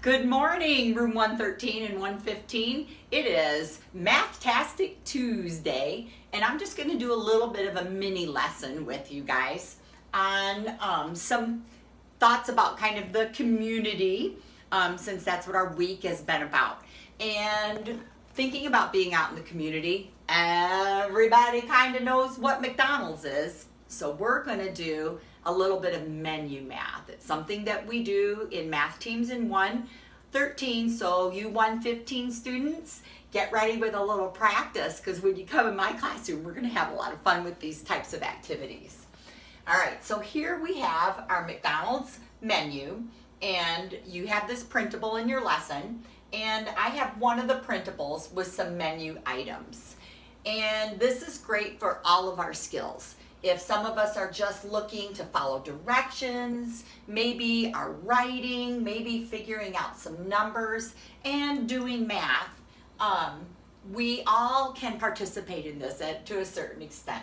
Good morning, room 113 and 115. It is Mathtastic Tuesday, and I'm just going to do a little bit of a mini lesson with you guys on some thoughts about kind of the community, since that's what our week has been about. And thinking about being out in the community, everybody kind of knows what McDonald's is. So we're going to do a little bit of menu math. It's something that we do in math teams in 113. So you 115 students, get ready with a little practice, because when you come in my classroom, we're going to have a lot of fun with these types of activities. All right, so here we have our McDonald's menu, and you have this printable in your lesson, and I have one of the printables with some menu items. And this is great for all of our skills. If some of us are just looking to follow directions, maybe are writing, maybe figuring out some numbers and doing math, we all can participate in this to a certain extent.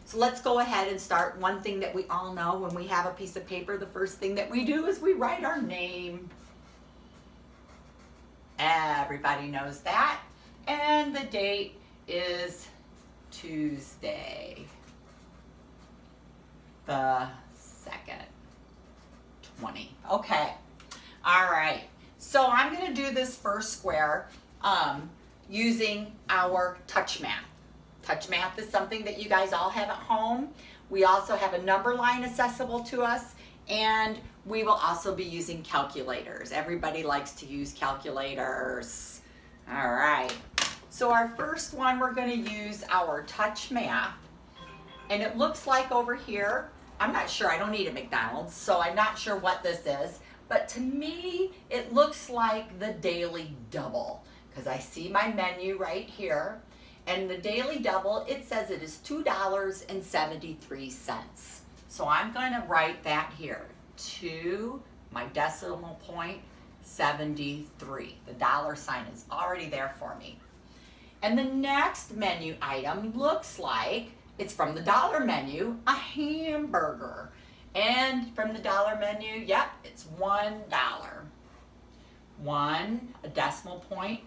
So let's go ahead and start. One thing that we all know, when we have a piece of paper, the first thing that we do is we write our name. Everybody knows that. And the date is Tuesday, the 2nd, 20. Okay, all right. So I'm gonna do this first square using our touch math. Touch math is something that you guys all have at home. We also have a number line accessible to us, and we will also be using calculators. Everybody likes to use calculators. All right, so our first one, we're gonna use our touch math, and it looks like over here, I'm not sure, I don't eat at McDonald's, so I'm not sure what this is, but to me, it looks like the Daily Double, because I see my menu right here, and the Daily Double, it says it is $2.73. So I'm going to write that here, my decimal point, 73. The dollar sign is already there for me. And the next menu item looks like it's from the dollar menu, a hamburger. And from the dollar menu, yep, it's $1. 1, a decimal point,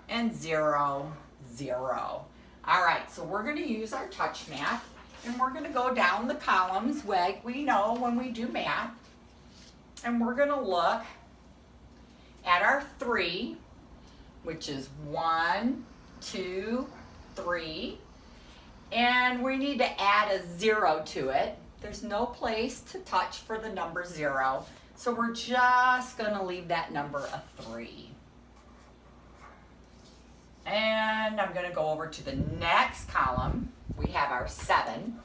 and 0, 0. All right, so we're gonna use our touch math, and we're gonna go down the columns like we know when we do math. And we're gonna look at our 3, which is 1, 2, 3. And we need to add a 0 to it. There's no place to touch for the number 0. So we're just gonna leave that number a 3. And I'm gonna go over to the next column. We have our 7.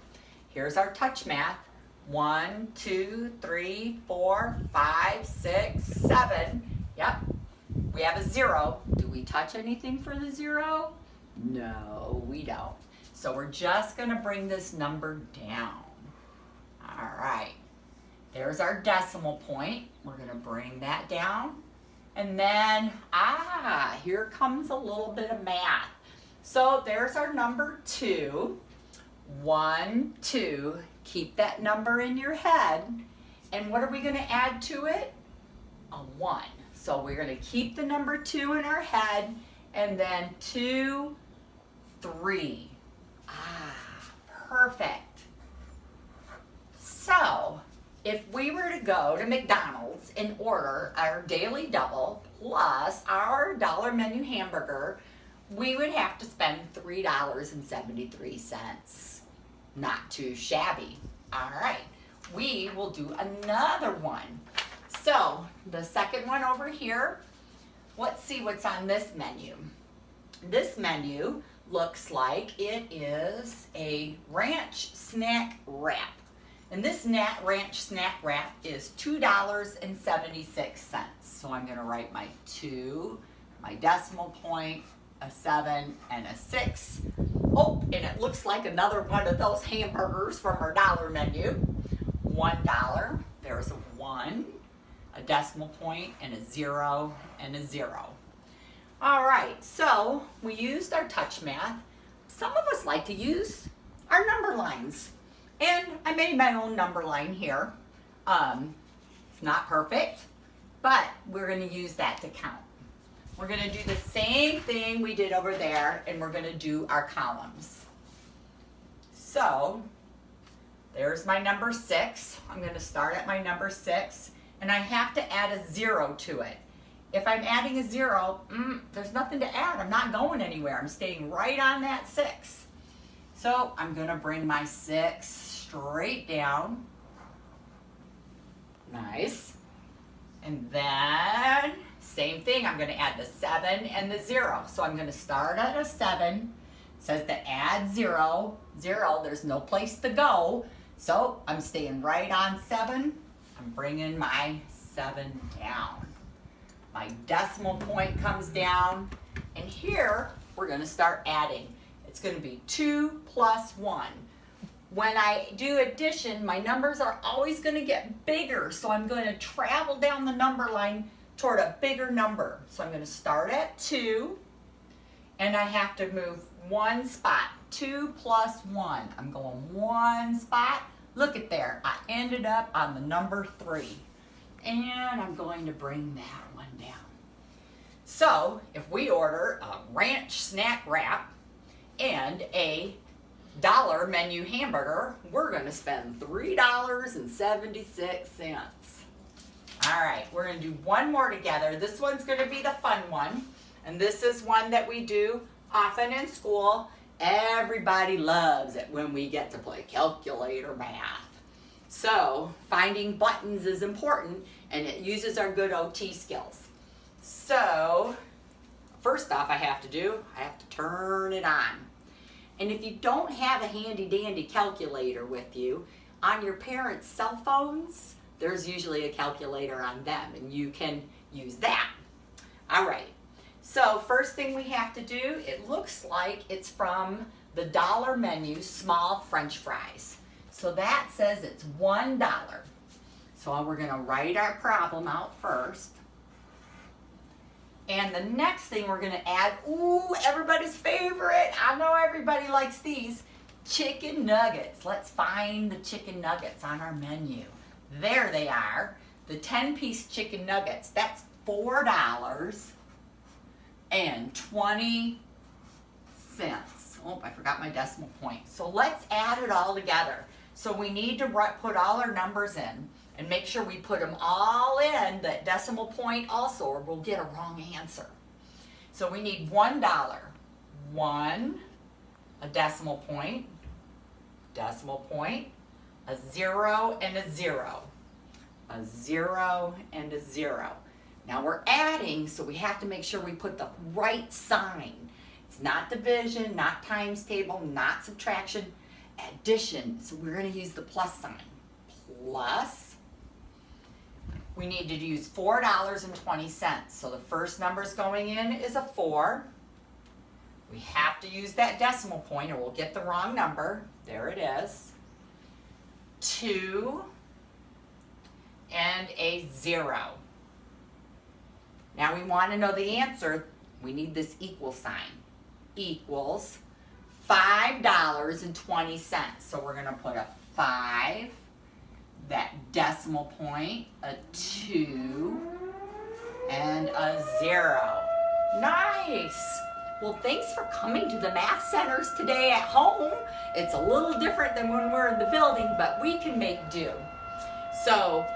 Here's our touch math. 1, 2, 3, 4, 5, 6, 7. Yep, we have a 0. Do we touch anything for the 0? No, we don't. So we're just gonna bring this number down. All right, there's our decimal point. We're gonna bring that down. And then, here comes a little bit of math. So there's our number 2. 1, 2, keep that number in your head. And what are we gonna add to it? A 1. So we're gonna keep the number 2 in our head, and then 2, 3. Perfect. So, if we were to go to McDonald's and order our Daily Double plus our dollar menu hamburger, we would have to spend $3.73. Not too shabby. All right, we will do another one. So, the second one over here, let's see what's on this menu. This menu looks like it is a ranch snack wrap. And this ranch snack wrap is $2.76. So I'm gonna write my 2, my decimal point, a 7, and a 6. Oh, and it looks like another one of those hamburgers from our dollar menu. $1, there's a 1, a decimal point, and a 0, and a 0. All right, so we used our touch math. Some of us like to use our number lines. And I made my own number line here. It's not perfect, but we're going to use that to count. We're going to do the same thing we did over there, and we're going to do our columns. So there's my number 6. I'm going to start at my number 6, and I have to add a 0 to it. If I'm adding a 0, there's nothing to add. I'm not going anywhere. I'm staying right on that 6. So I'm going to bring my 6 straight down. Nice. And then same thing, I'm going to add the 7 and the 0. So I'm going to start at a 7. It says to add 0. 0, there's no place to go. So I'm staying right on 7. I'm bringing my 7 down. My decimal point comes down. And here, we're going to start adding. It's going to be 2 plus 1. When I do addition, my numbers are always going to get bigger. So I'm going to travel down the number line toward a bigger number. So I'm going to start at 2, and I have to move 1 spot. 2 plus 1. I'm going 1 spot. Look at there. I ended up on the number 3. And I'm going to bring that one down. So if we order a ranch snack wrap and a dollar menu hamburger, we're going to spend $3.76. All right, we're going to do one more together. This one's going to be the fun one, and this is one that we do often in school. Everybody loves it when we get to play calculator math. So finding buttons is important, and it uses our good OT skills. So first off, I have to turn it on. And if you don't have a handy dandy calculator with you, on your parents' cell phones, there's usually a calculator on them, and you can use that. All right, so first thing we have to do, it looks like it's from the dollar menu, small French fries. So that says it's $1. So we're gonna write our problem out first. And the next thing we're gonna add, everybody's favorite, I know everybody likes these, chicken nuggets. Let's find the chicken nuggets on our menu. There they are, the 10-piece chicken nuggets. That's $4.20. Oh, I forgot my decimal point. So let's add it all together. So we need to put all our numbers in and make sure we put them all in that decimal point also, or we'll get a wrong answer. So we need $1. 1, a decimal point, a 0 and a 0, a 0 and a 0. Now we're adding, so we have to make sure we put the right sign. It's not division, not times table, not subtraction, addition. So we're going to use the plus sign. Plus, we need to use $4.20. So the first number's going in is a 4. We have to use that decimal point or we'll get the wrong number. There it is. 2 and a 0. Now we want to know the answer. We need this equal sign. Equals $5.20. So we're going to put a 5, that decimal point, a 2, and a 0. Nice! Well, thanks for coming to the math centers today at home. It's a little different than when we're in the building, but we can make do. So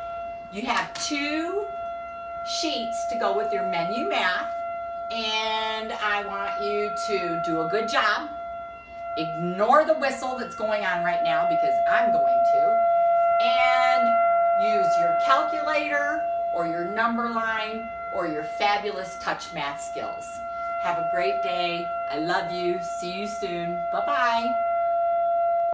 you have 2 sheets to go with your menu math, and I want you to do a good job. Ignore the whistle that's going on right now because I'm going to, and use your calculator or your number line or your fabulous touch math skills. Have a great day. I love you. See you soon. Bye-bye.